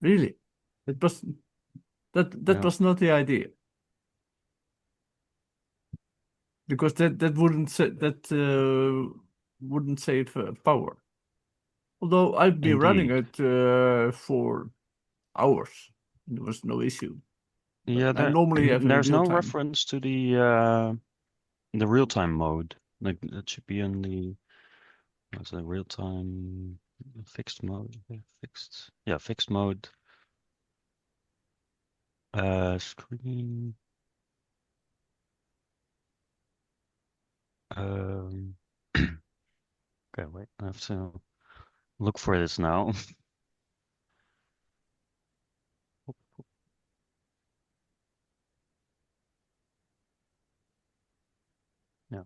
Really? It was that Yeah. was not the idea because that wouldn't save power. Although I've been running Indeed. it for hours, there was no issue. But Yeah, I there normally have a there's real no time. reference to the real-time mode. Like that should be in the what's the real-time fixed mode? Yeah, fixed. Yeah, fixed mode. Screen. Um okay, wait, I have to look for this now. Yeah.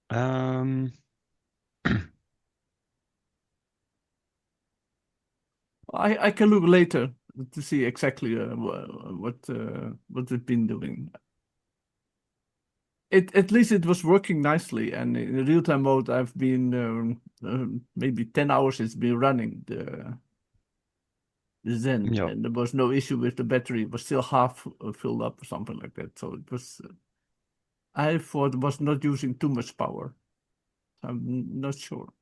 Um I can look later to see exactly what it's been doing. It at least it was working nicely, and in real time mode, I've been maybe 10 hours. It's been running the Zen, yeah. and there was no issue with the battery. It was still half filled up or something like that. So it was. I thought it was not using too much power. I'm not sure.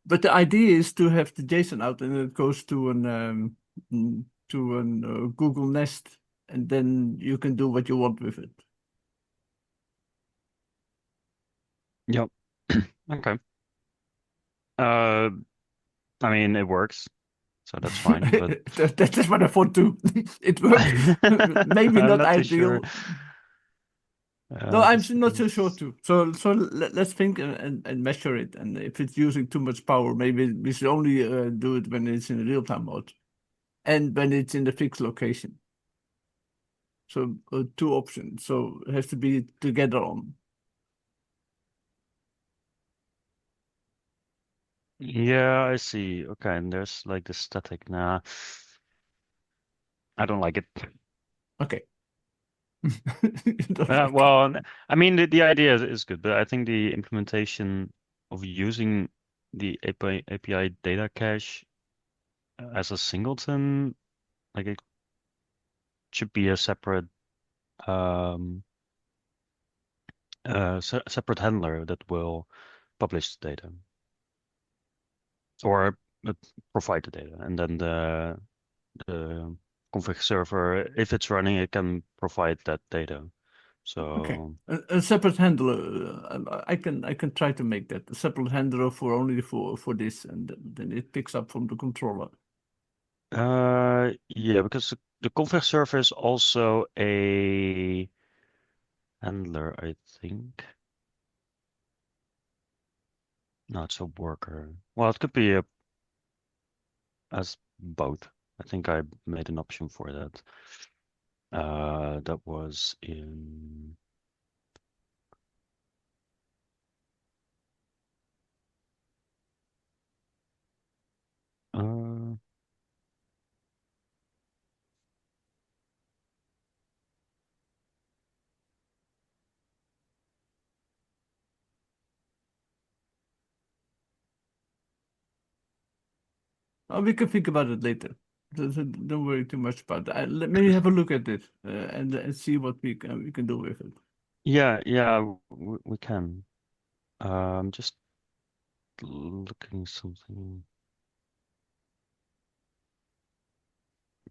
But the idea is to have the JSON out, and it goes to an Google Nest, and then you can do what you want with it. Yeah. Okay. Uh I mean it works, so that's fine, but That is what I thought too. It works. Maybe I'm not not too sure. ideal. No, I'm This not so sure is too. So let's think and measure it. And if it's using too much power, maybe we should only do it when it's in real time mode and when it's in the fixed location. So two options. So it has to be together on. yeah, I see. Okay, and there's like the static. Nah, I don't like it. Okay. You don't like it. I mean the idea is good, but I think the implementation of using the API data cache as a singleton, like it should be a separate um separate handler that will publish the data or uh, provide the data, and then the config server, if it's running, it can provide that data. Okay. So A separate handler. I can try to make that a separate handler for only for this, and then it picks up from the controller. yeah, because the config server is also a handler, I think. No, it's a worker. Well, it could be as both. I think I made an option for that. That was in. Uh, We can think about it later. So don't worry too much about that. Let me have a look at it and see what we can do with it. yeah, yeah, we can. Just looking something.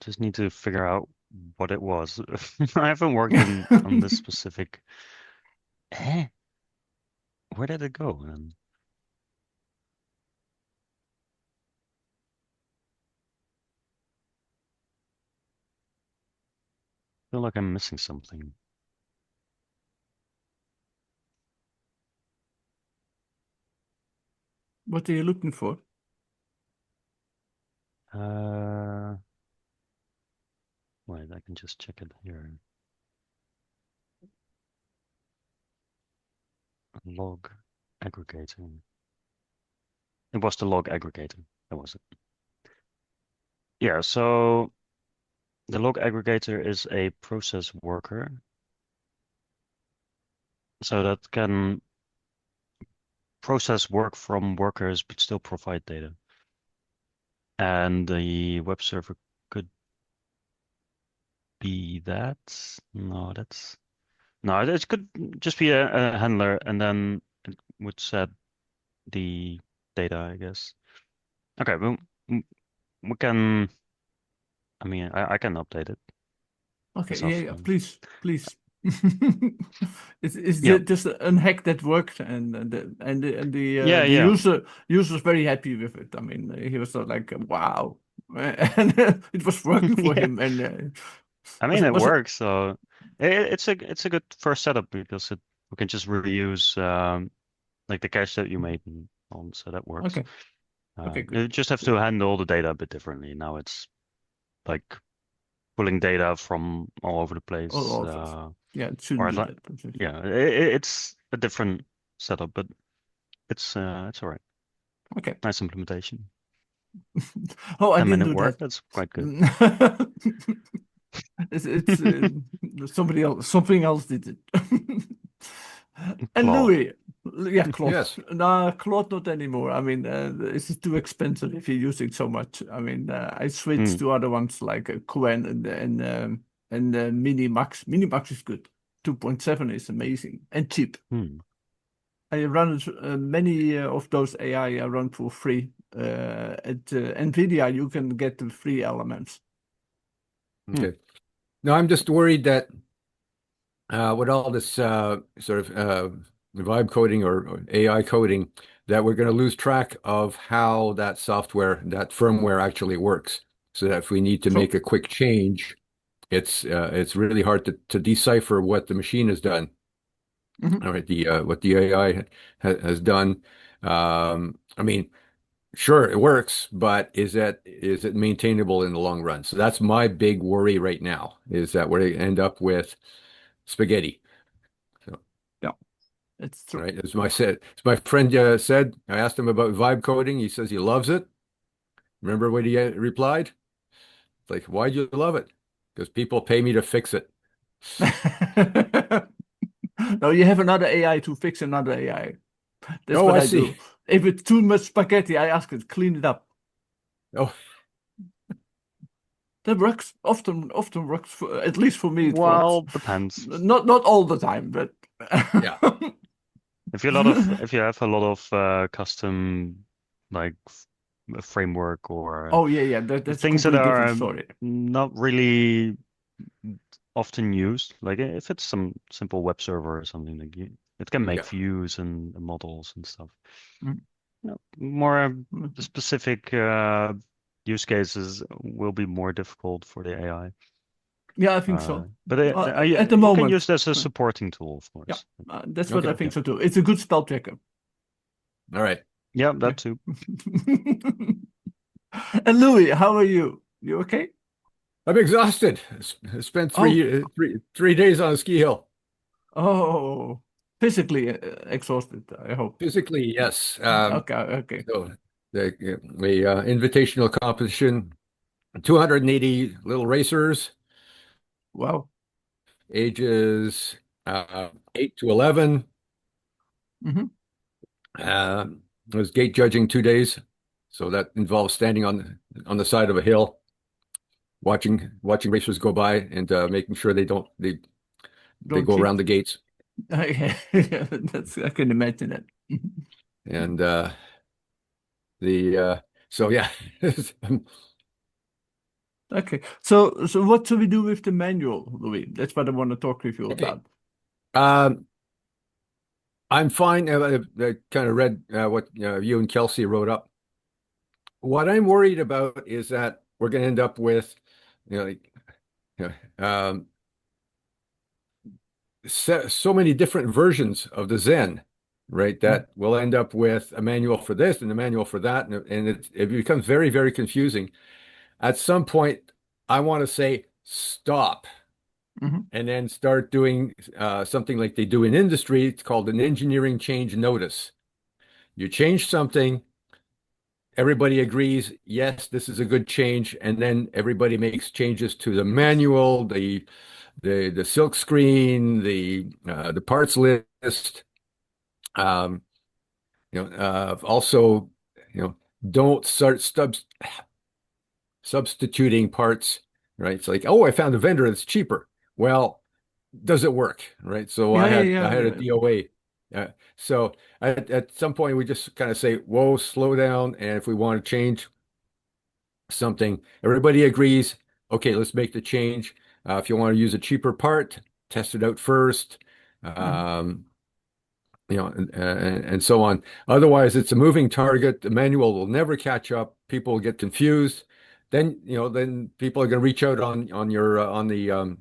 Just need to figure out what it was. I haven't worked on this specific. Eh? Where did it go? And I feel like I'm missing something. What are you looking for? Uh, Wait, I can just check it here. Log aggregator. It was the log aggregator. That was it. Yeah, so the log aggregator is a process worker. So that can process work from workers but still provide data. And the web server could be that. No, that's no, it could just be a handler, and then it would set the data, I guess. Okay, well, we can. I mean, I can update it Okay, yeah, myself. yeah, please, please. It's Yeah, just a hack that worked, and the yeah. user's very happy with it. I mean, he was like, "Wow," and it was working for Yeah. him. And I was mean, it it was it? works. So it's a good first setup because it we can just reuse like the cache that you made and on, so that works. Okay, okay, good. You just have to handle the data a bit differently. Now it's like pulling data from all over the place. All of it. Yeah, it shouldn't Or do like, that. Basically. yeah, it's a different setup, but it's all right. Okay. Nice implementation. Oh, I 10 didn't minute do work. that. That's quite good. It's somebody else, something else did it. And Claude. Louis, yeah, Claude. Yes. No, Claude not anymore. I mean, this is too expensive if you're using so much. I mean, I switched Hmm. to other ones like Qwen and Minimax. Minimax is good. 2.7 is amazing and cheap. Hmm. I run many of those AI I run for free. At NVIDIA, you can get the free elements. Hmm. Okay. No, I'm just worried that with all this sort of vibe coding or AI coding, that we're going to lose track of how that software, that firmware actually works. So that if we need to So, make a quick change, it's really hard to decipher what the machine has done. mhm. All right, the what the AI has done. I mean, sure, it works, but is it maintainable in the long run? So that's my big worry right now, is that we're going to end up with spaghetti. So, Yeah, it's true. right, as my friend said, I asked him about vibe coding. He says he loves it. Remember what he replied? It's like, why'd you love it? Because people pay me to fix it. No, you have another AI to fix another AI. That's Oh, what I I see. do. If it's too much spaghetti, I ask it, clean it up. Oh, That works. Often works for, at least for me, it works. Well, depends. Not all the time, but yeah, If you have a lot of custom like framework or oh yeah, that's a things that completely different are story. not really often used, like if it's some simple web server or something like it can make yeah. views and models and stuff. Mm. More Mm. specific use cases will be more difficult for the AI. Yeah, I think so. But At the you can moment, use it as a supporting tool, of yeah, course. that's what Okay, I yeah. think so too. It's a good spell checker. All right. Yeah, Yeah. that too. And Louis, how are you? You okay? I'm exhausted. I spent Oh, three days on a ski hill. oh, physically exhausted, I hope. Physically, yes. Okay, okay. So the invitational competition, 280 little racers, Wow. ages 8 to 11. Hmm. Uh, I was gate judging 2 days, so that involves standing on the side of a hill, watching racers go by and making sure they Don't go around cheat. the gates. Okay. That's I can imagine it. And the so yeah. Okay. So what do we do with the manual, Louis? That's what I want to talk with you Okay. about. Um, I'm fine. I kind of read what you and Kelsey wrote up. What I'm worried about is that we're going to end up with, you know, like, you so many different versions of the Zen, right? Mm. That we'll end up with a manual for this and a manual for that, and it becomes very, very confusing. At some point, I want to say stop Hmm. and then start doing something like they do in industry. It's called an engineering change notice. You change something, everybody agrees, yes, this is a good change, and then everybody makes changes to the manual, the silk screen, the parts list. Um, Also, don't start substituting parts, right? It's like, oh, I found a vendor that's cheaper. Well, does it work, right? So Yeah, I had a yeah. DOA. So at some point we just kind of say, whoa, slow down. And if we want to change something, everybody agrees. Okay, let's make the change. If you want to use a cheaper part, test it out first. Mhm. Um, and so on. Otherwise, it's a moving target. The manual will never catch up. People will get confused. Then people are going to reach out on your on the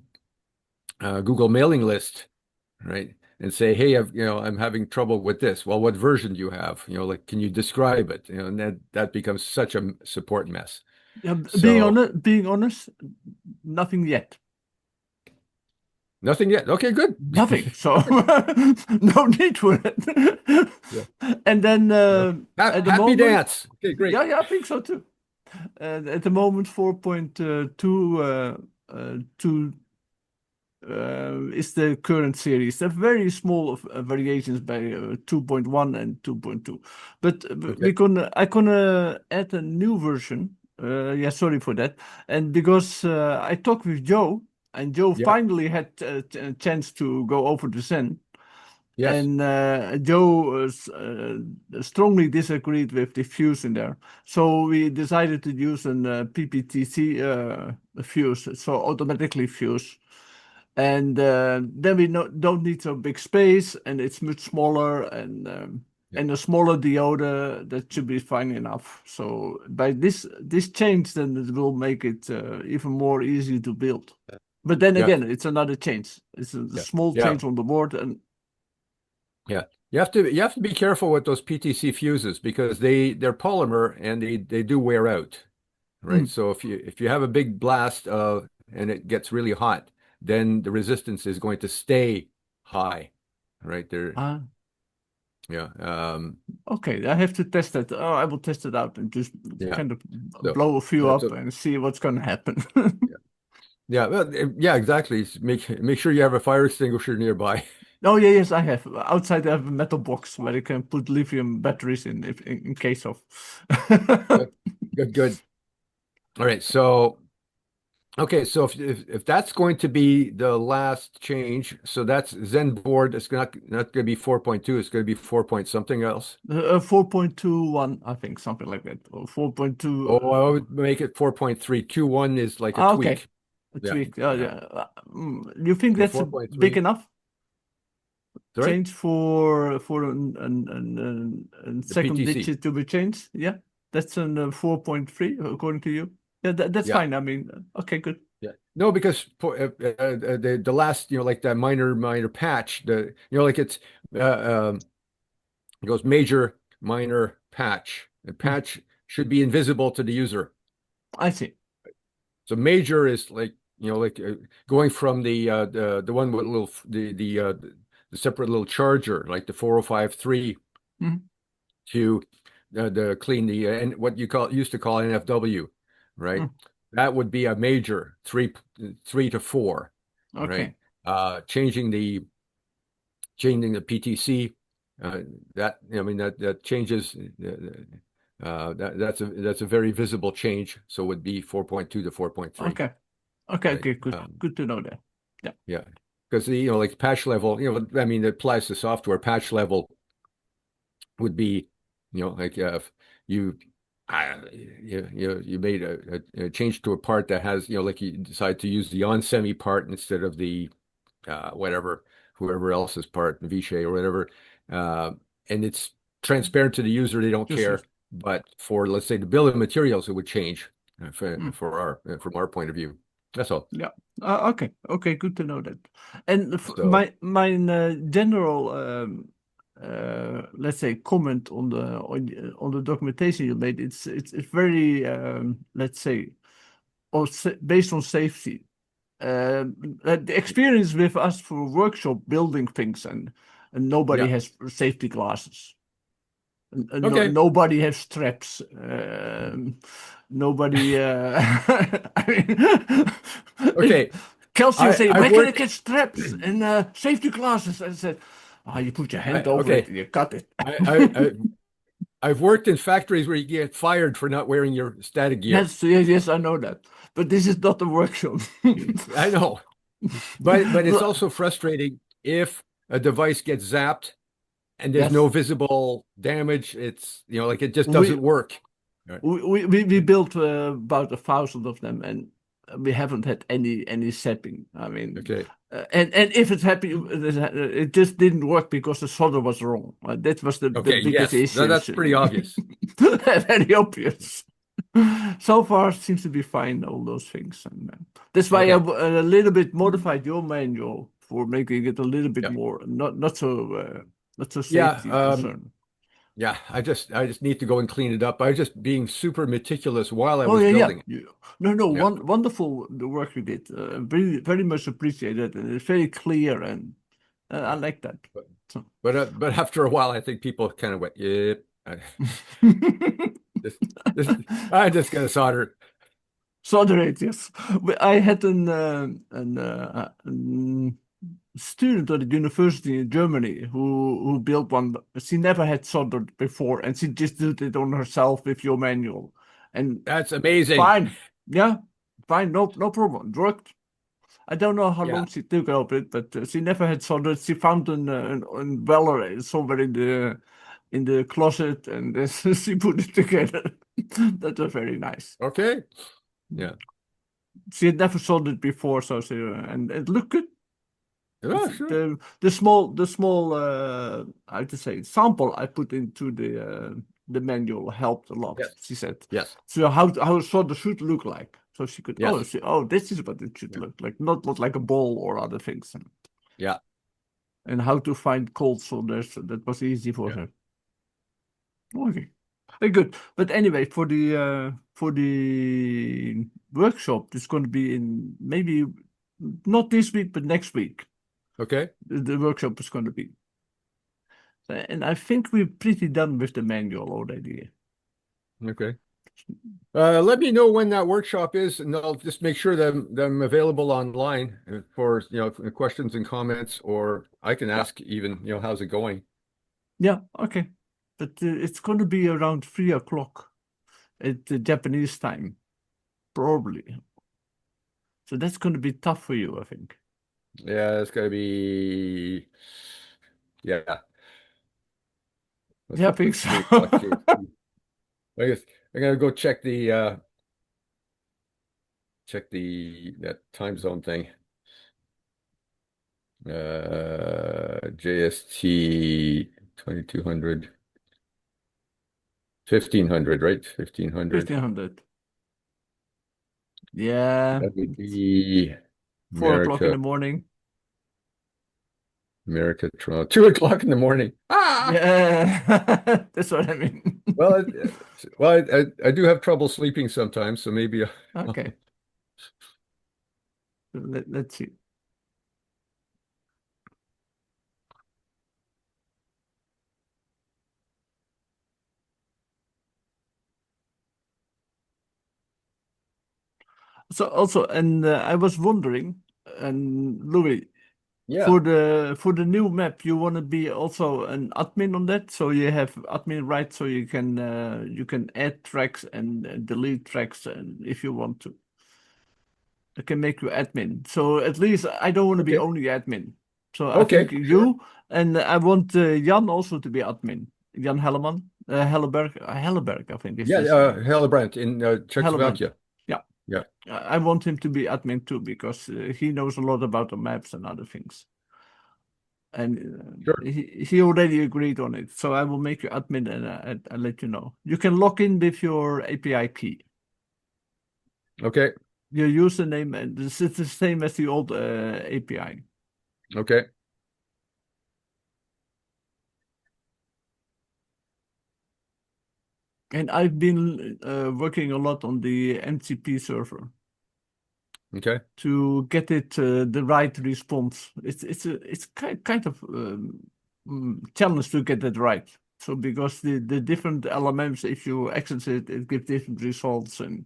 Google mailing list, right? And say, hey, I'm having trouble with this. Well, what version do you have? Like, can you describe it? And that becomes such a support mess. Yeah, So being honest, nothing yet. nothing yet. Okay, good. Nothing. So no need for it. Yeah. And then at the Happy moment, dance. Okay, great. yeah, I think so too. At the moment, 4.2 is the current series. There are very small variations by 2.1 and 2.2. But Okay. I gonna add a new version. Yeah, sorry for that. And because I talked with Joe, and Joe Yeah. finally had a chance to go over to Zen. Yes. And Joe strongly disagreed with the fuse in there. So we decided to use an PPTC fuse, so automatically fuse. And then we don't need so big space, and it's much smaller, Yeah. and a smaller diode that should be fine enough. So by this change, then it will make it even more easy to build. But then Yeah. again, it's another change. It's a Yeah. small Yeah. change on the board, and Yeah. You have to be careful with those PTC fuses because they're polymer and they do wear out, right? mm, So if you have a big blast and it gets really hot, then the resistance is going to stay high, right? There, ah, yeah. okay, I have to test that. Oh, I will test it out and just Yeah. kind of So blow a few that's up and see what's going to happen. yeah. Yeah, well, yeah, exactly. Make sure you have a fire extinguisher nearby. Oh, yeah, yes, I have. Outside, I have a metal box where you can put lithium batteries in if in case of. Good, good, good. All right. Okay, so if that's going to be the last change, so that's Zen board. It's not going to be 4.2. It's going to be 4 point something else. 4.21, I think, something like that. Or 4.2. Oh, I would make it 4.3. 2.1 is like a Okay. tweak. A Yeah, tweak. Yeah, yeah. yeah. You think So that's big 4.3. enough Sorry, change for a the second PTC. digit to be changed? Yeah, that's an 4.3 according to you. Yeah, that's Yeah, fine. I mean, okay, good. yeah. No, because the last, like that minor patch, like it goes major, minor, patch. The Hmm, patch should be invisible to the user. I see. So major is like going from the one with little the separate little charger like the 4053 Hmm, to the clean and what you used to call NFW, right? hmm, That would be a major 3 to 4, right? okay. Changing the PTC, that I mean that changes that's a very visible change. So it would be 4.2 to 4.3, Okay. Okay. right? Okay. Good. Good to know that. Yeah. Yeah, because like patch level, I mean, it applies to software. Patch level would be, like if you you made a change to a part that has, like you decide to use the on-semi part instead of the whatever, whoever else's part, Vishay or whatever, uh, and it's transparent to the user, they don't Just. care. But for, let's say, the bill of materials, it would change Hmm. from our point of view. That's all. Yeah. Okay. Okay. Good to know that. And So my general let's say comment on on the documentation you made. It's very let's say based on safety. The experience with us for workshop building things and nobody yeah, has safety glasses. okay, Nobody has straps. Nobody. I mean, okay. Kelsey was saying, I've "Where can I worked. get straps and safety glasses?" I said, You put your hand over it Okay. and you cut it. I've worked in factories where you get fired for not wearing your static gear. Yes, I know that. But this is not a workshop. I know. But it's also frustrating if a device gets zapped and there's no Yes, visible damage. It's, like it just we doesn't work. Right. we built about 1,000 of them, and we haven't had any sapping. I mean, Okay. and if it's happy, it just didn't work because the solder was wrong. That was the Okay. biggest Yes. issue. That's pretty obvious. Very obvious. So far, it seems to be fine, all those things. And that's why I Okay. a little bit modified your manual for making it a little bit Yeah. more not so Yeah. safety concern. Yeah. I just need to go and clean it up. I was just being super meticulous while I Oh was yeah, yeah. building it. No, Yeah. wonderful the work you did. Very much appreciated, and it's very clear, and I Yeah. like that. But So. but after a while, I think people kind of went, yeah. This, this, I just got to solder. Solderate, yes. I had an student at the university in Germany who built one. She never had soldered before, and she just did it on herself with your manual. And That's amazing. fine, yeah, fine, no problem. It worked. I don't know how Yeah. long she took over it, but she never had soldered. She found an weller somewhere in the closet, and she put it together. That was very nice. Okay. Yeah. She had never soldered before, so and it looked good. Oh, sure. The small how to say sample I put into the manual helped a lot. Yes. She said. Yes. So how solder should look like. So she could Yes. see this is what it should Yeah. look like, not like a ball or other things. Yeah. And how to find cold solders, that was easy for Yeah. her. Okay. Very good. But anyway, for the workshop, it's going to be in maybe not this week, but next week. Okay. The workshop is going to be. And I think we're pretty done with the manual already. Okay. Let me know when that workshop is, and I'll just make sure that I'm available online for, questions and comments, or I can Yeah. ask even, how's it going? Yeah, okay. But it's going to be around 3 o'clock at the Japanese time, probably. So that's going to be tough for you, I think. Yeah, it's gonna be, yeah. Yeah, I think What's so. 3 o'clock JST? I guess I'm gonna go check that time zone thing. JST 2200, 1500, right? 1500. 1500. Yeah, That would be 4 o'clock in America, the morning. Toronto, 2 o'clock in the morning. Ah! Yeah, that's what I mean. Well, I do have trouble sleeping sometimes, so maybe Okay, let's see. So also, and I was wondering, and Louis, yeah, for the new map, you want to be also an admin on that, so you have admin rights, so you can add tracks and delete tracks, and if you want to, I can make you admin. So at least I don't want to be okay, only admin. So I okay, think sure. you and I want Jan also to be admin. Jan Helleman, Helleberg, I think is Yeah, his name. Hellebrandt in Hellebrand. Czechoslovakia. Yeah. Yeah, I want him to be admin too because he knows a lot about the maps and other things. And sure. he already agreed on it. So I will make you admin and I'll let you know. You can log in with your API key. Okay, Your username, and this is the same as the old API. okay, And I've been working a lot on the MCP server okay. to get it the right response. It's kind of challenge to get it right. So because the different LMMs, if you access it, it gives different results, and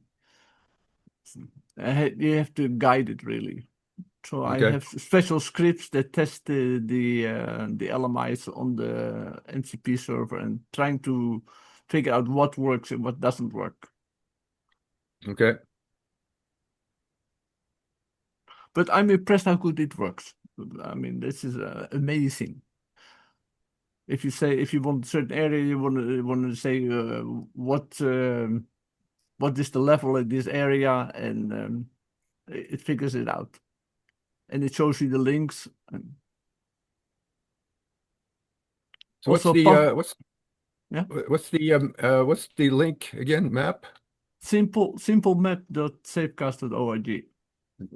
you have to guide it really. So I Okay. have special scripts that test the LMIs on the MCP server and trying to figure out what works and what doesn't work. Okay. But I'm impressed how good it works. I mean, this is amazing. If you want a certain area, you want to say what is the level in this area, and it figures it out, and it shows you the links. And So what's also, the yeah, what's the link again? Map? simplemap.safecast.org.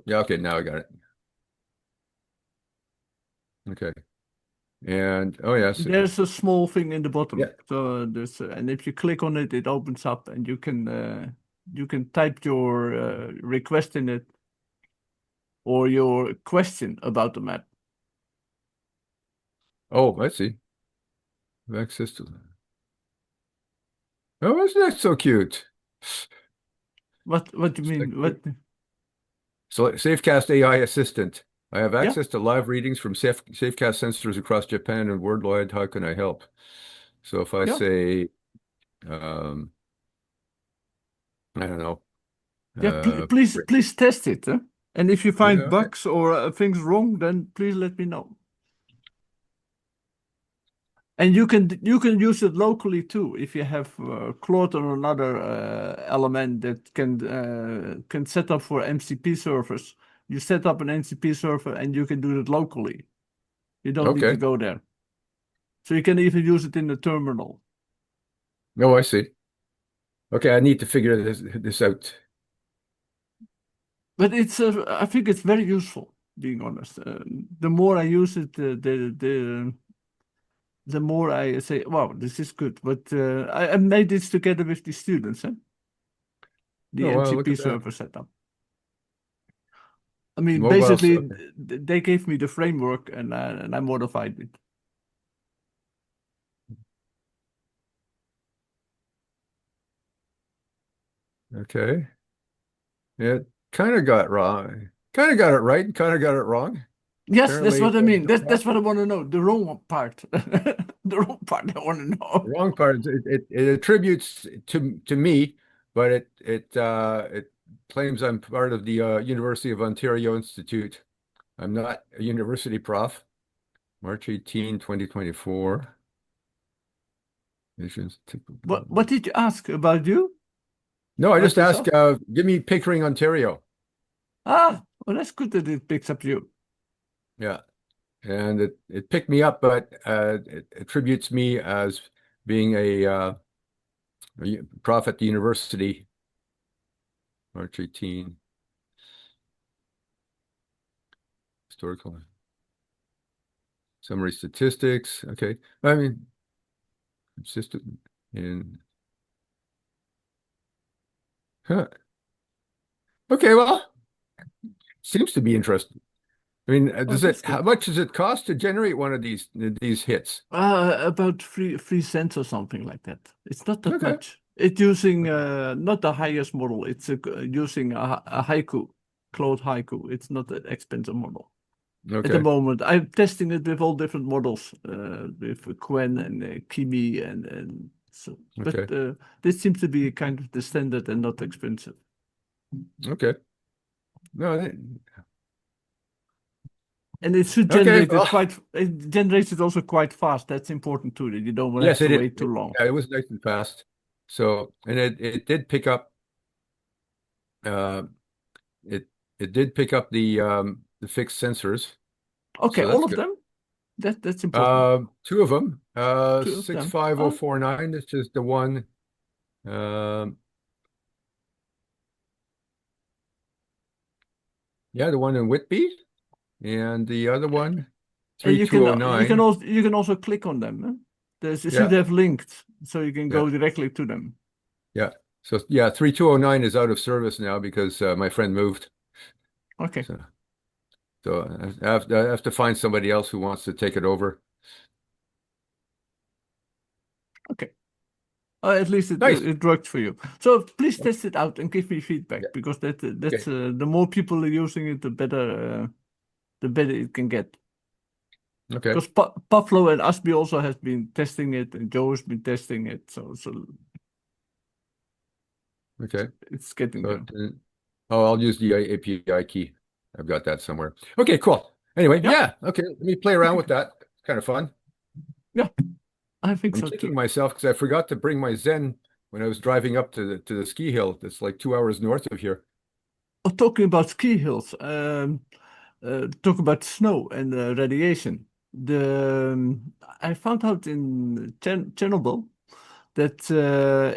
Yeah, okay, now I got it. Okay. And oh yes. There's a small thing in the bottom. Yeah. So there's and if you click on it, it opens up, and you can type your request in it or your question about the map. Oh, I see. Access to. Oh, isn't that so cute? What do you mean? What? So Safecast AI Assistant. I have Yeah. access to live readings from Safecast sensors across Japan and worldwide. How can I help? So if I Yeah. say, I don't know. Yeah, please test it. Huh? And if you find okay. bugs or things wrong, then please let me know. And you can use it locally too. If you have Claude or another element that can set up for MCP servers, you set up an MCP server and you can do it locally. You don't need to Okay. go there. So you can even use it in the terminal. Oh, I see. Okay, I need to figure this out. But I think it's very useful, being honest. The more I use it, the more I say, wow, this is good. But I made this together with the students, huh? The Oh, wow, look MCP at that. server setup. I mean, Mobile. basically, Okay. they gave me the framework, and I modified it. Okay. It kind of got wrong. Kind of got it right, kind of got it wrong. Yes, that's Apparently, what I mean. That's what I want to know. The wrong part. The wrong part I want to know. the wrong part is it attributes to me, but it claims I'm part of the University of Ontario Institute. I'm not a university prof. March 18, 2024. Missions. What did you ask about you? No, I About just asked, yourself? give me Pickering, Ontario. Ah, well, that's good that it picks up you. Yeah. And it picked me up, but it attributes me as being a prof at the university. March 18. Historical summary statistics. Okay. I mean, consistent in. Huh. Okay, well, seems to be interesting. I mean, Oh, that's how good. much does it cost to generate one of these hits? About 3 cents or something like that. It's not that Okay. much. It's using not the highest model. It's using a haiku, Claude haiku. It's not an expensive model. At the Okay. moment, I'm testing it with all different models, with Quen and Kimi and so. But Okay. this seems to be kind of the standard and not expensive. Okay. No, And it should okay. generate it quite. It generates it also quite fast. That's important too. That you don't have Yes, to it wait did. too long. Yeah, it was nice and fast. So, and it did pick up uh it it did pick up the fixed sensors. Okay, So all that's of good. them. That's important. Two of them. Two of them. 65049 is just the one. Um yeah, the one in Whitby, and the other one, And you can 3209. also click on them. Huh? They should Yeah, have linked, so you can yeah, go directly to them. yeah. So yeah, 3209 is out of service now because my friend moved. Okay. So I have to find somebody else who wants to take it over. Okay. At least Nice. it worked for you. So please test it out and give me feedback, Yeah. because that's Okay. the more people are using it, the better. the better it can get. Okay. Because Pavlo and Asby also has been testing it, and Joe has been testing it, so Okay. it's getting So, there. I'll use the API key. I've got that somewhere. Okay, cool. Anyway, Yeah. yeah. Okay, let me play around with that. It's kind of fun. Yeah, I think I'm so kicking too. myself because I forgot to bring my Zen when I was driving up to the ski hill. That's like 2 hours north of here. Oh, talking about ski hills, talk about snow and radiation. I found out in Chernobyl that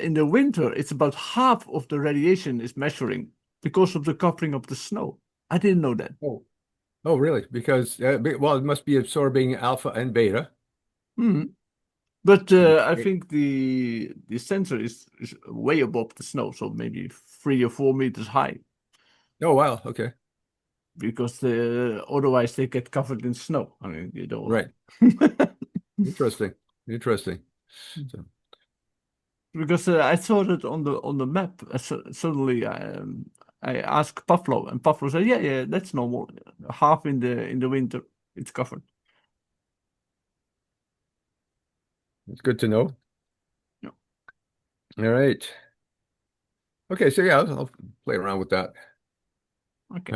in the winter it's about half of the radiation is measuring because of the covering of the snow. I didn't know that. Oh, really? Because well, it must be absorbing alpha and beta. Hmm. But And I think the sensor is way above the snow, so maybe 3 or 4 meters high, oh, wow. Okay. because otherwise they get covered in snow. I mean, you don't. Right. Interesting. Interesting. So, Because I saw it on the map. Suddenly, I asked Pavlo, and Pavlo said, "Yeah, yeah, that's normal. Half in the winter, it's covered." it's good to know. Yeah. All right. Okay, so yeah, I'll play around with that. Okay.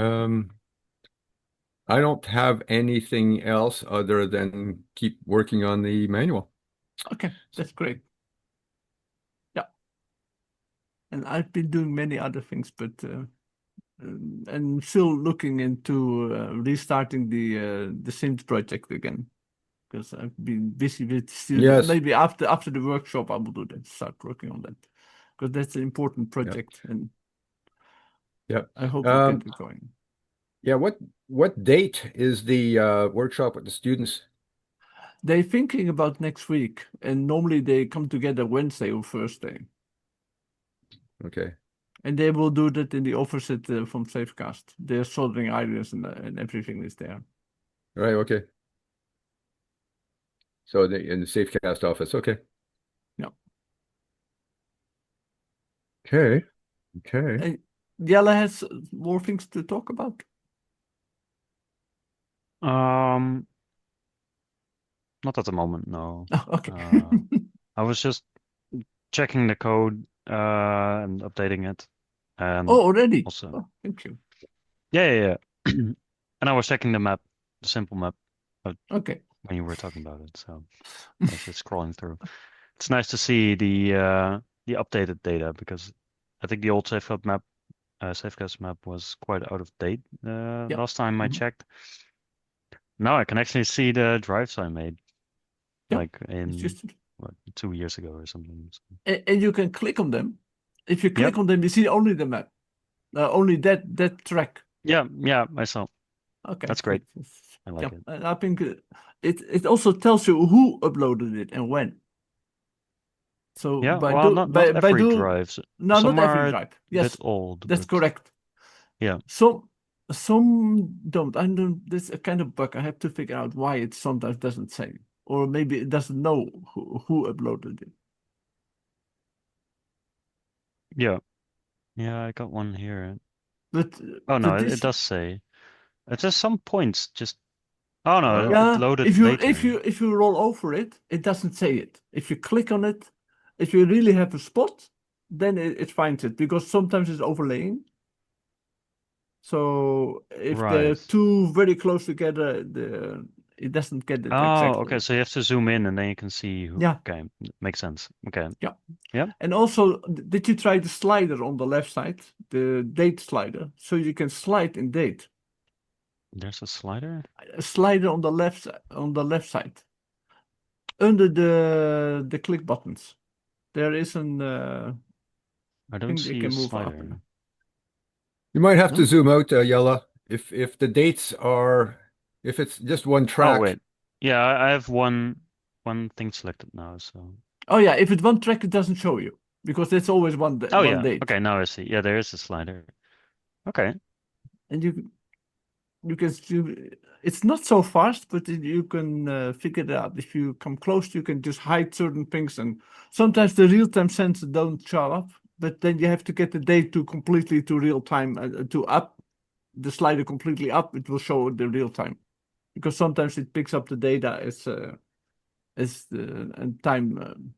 I don't have anything else other than keep working on the manual. Okay, that's great. Yeah, and I've been doing many other things, but and still looking into restarting the Sims project again, because I've been busy with students. Yes. Maybe after the workshop, I will do that. Start working on that, because that's an important project, and Yep. I hope we get it going. Yeah, what date is the workshop with the students? They're thinking about next week, and normally they come together Wednesday or Thursday, Okay. and they will do that in the office from Safecast. They're soldering irons and everything is there. Right, okay. So in the Safecast office. Okay. Yeah. Okay. Okay. And Jelle has more things to talk about. Not at the moment, no. Oh, okay. I was just checking the code and updating it. And Oh, already. also, Oh, thank you. yeah. And I was checking the map, the simple map, Okay. when you were talking about it. So I was just scrolling through. It's nice to see the updated data, because I think the old Safecast map was quite out of date Yeah. last time I Mhm. checked. Now I can actually see the drives I made, Yeah. like It's in just, 2 years ago or something. So, and you can click on them. If you yep. click on them, you see only the map, only that track. Yeah, I saw. Okay. That's great. I like Yeah, it. and I think it also tells you who uploaded it and when. So Yeah, by well, do not by every do drive. no, Some not every are a drive. bit Yes, old, that's but correct. yeah. Some don't. I don't. This a kind of bug. I have to figure out why it sometimes doesn't say, or maybe it doesn't know who uploaded it. Yeah. Yeah, I got one here. But Oh for no, it this, does say. It says some points just. Oh no, it yeah, loaded if later. you roll over it, it doesn't say it. If you click on it, if you really have a spot, then it finds it, because sometimes it's overlaying. So if they're Right. two very close together, it doesn't get it Oh, exactly. okay. So you have to zoom in and then you can see who. Yeah, Okay, makes sense. Okay. yeah. Yeah. And also, did you try the slider on the left side, the date slider, so you can slide in date? There's a slider. A slider on the left side, under the click buttons. There is an I don't thing they see a can move up. slider. You might have to No? zoom out, Yella, if the dates are if it's just one Oh track. wait. Yeah, I have one thing selected now. So. Oh yeah, if it's one track, it doesn't show you, because it's always Oh one yeah. date, Okay, now I see. Yeah, there is a slider. Okay. and you can still. It's not so fast, but you can figure it out. If you come close, you can just hide certain things, and sometimes the real-time sensor don't show up. But then you have to get the date to completely to real time to up. the slider completely up, it will show the real time, because sometimes it picks up the data as the time.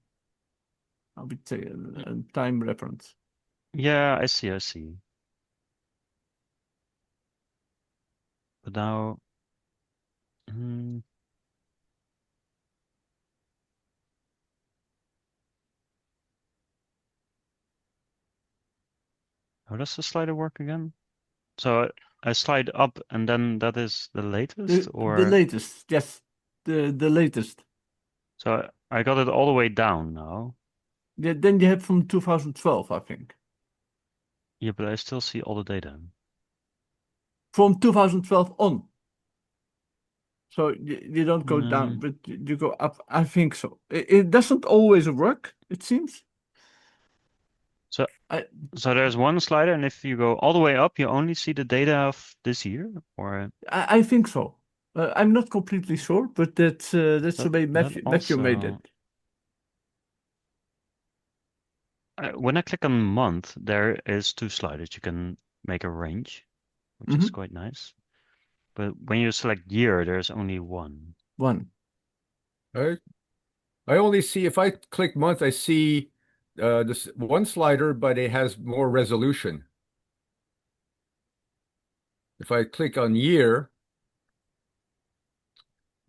I would say a time reference. Yeah, I see. But now, how does the slider work again? So I slide up and then that is the latest, The or latest, yes, the latest. so I got it all the way down now. Yeah, then you have from 2012, I think. Yeah, but I still see all the data. From 2012 on. So you don't go down, Mm, but you go up. I think so. It doesn't always work, it seems. So I so there's one slider, and if you go all the way up, you only see the data of this year, or I think so. I'm not completely sure, but that's the way that Matthew made also. it. When I click on month, there is two sliders. You can make a range, which is Mm-hmm. quite nice. But when you select year, there's only one. One. I only see, if I click month, I see this one slider, but it has more resolution. If I click on year,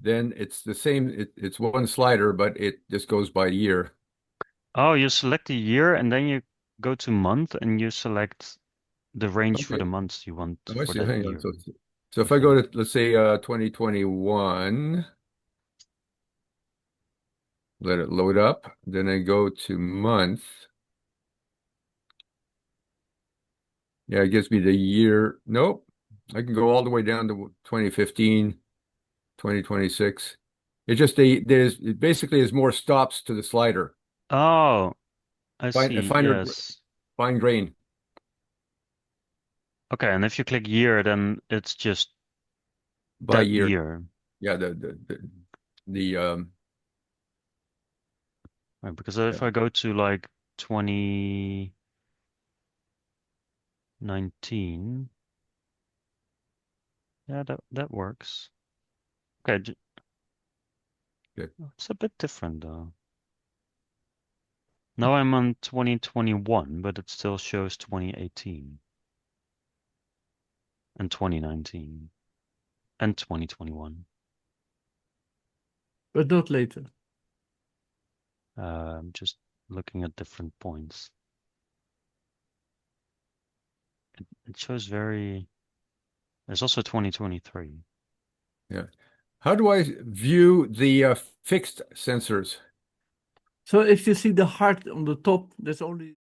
then it's the same. It's one slider, but it just goes by year. Oh, you select the year and then you go to month and you select the range for Okay. the months you want Oh, I for see. that Hang on. year. So if I Okay. go to, let's say, 2021, let it load up. Then I go to month. Yeah, it gives me the year. Nope. I can go all the way down to 2015, 2026. It basically is more stops to the slider. Oh, I Fine, a see. Yes. fine grain. Okay, and if you click year, then it's just By that year. year. Yeah, the Right, because if I go to like 2019, yeah, that works. Okay, okay. it's a bit different though. Now I'm on 2021, but it still shows 2018 and 2019 and 2021. But not later. Just looking at different points. It shows very. There's also 2023. Yeah. How do I view the fixed sensors? So if you see the heart on the top, that's only